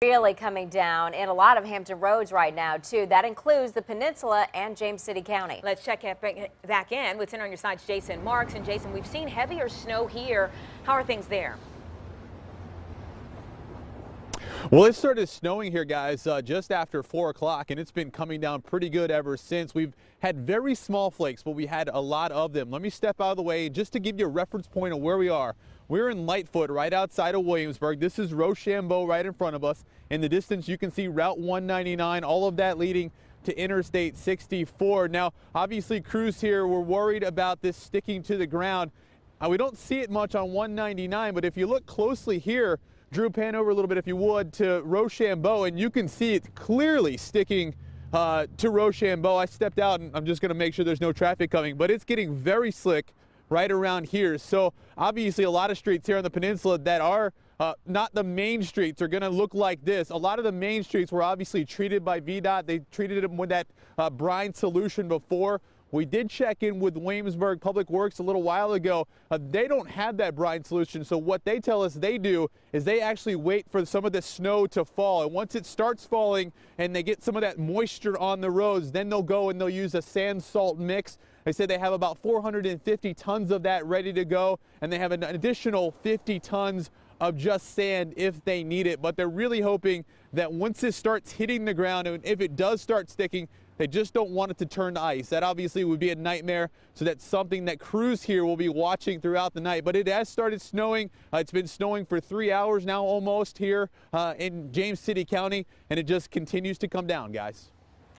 Really coming down in a lot of Hampton roads right now, too. That includes the peninsula and James City County. Let's check back in with 10 on your side's Jason Marks. And Jason, we've seen heavier snow here. How are things there? Well, it started snowing here, guys, just after 4 o'clock, and it's been coming down pretty good ever since. We've had very small flakes, but we had a lot of them. Let me step out of the way just to give you a reference point of where we are. We're in Lightfoot, right outside of Williamsburg. This is Rochambeau right in front of us. In the distance, you can see Route 199, all of that leading to Interstate 64. Now, obviously, crews here were worried about this sticking to the ground. We don't see it much on 199, but if you look closely here, Drew, pan over a little bit if you would to Rochambeau, and you can see it clearly sticking to Rochambeau. I stepped out, and I'm just going to make sure there's no traffic coming, but it's getting very slick right around here. So obviously a lot of streets here on the peninsula that are not the main streets are going to look like this. A lot of the main streets were obviously treated by VDOT. They treated them with that brine solution before. We did check in with Williamsburg Public Works a little while ago. They don't have that brine solution, so what they tell us they do is they actually wait for some of the snow to fall. And once it starts falling and they get some of that moisture on the roads, then they'll go and they'll use a sand salt mix. They said they have about 450 tons of that ready to go, and they have an additional 50 tons of just sand if they need it. But they're really hoping that once this starts hitting the ground, and if it does start sticking, they just don't want it to turn to ice. That obviously would be a nightmare, so that's something that crews here will be watching throughout the night. But it has started snowing. It's been snowing for 3 hours now almost here in James City County, and it just continues to come down, guys.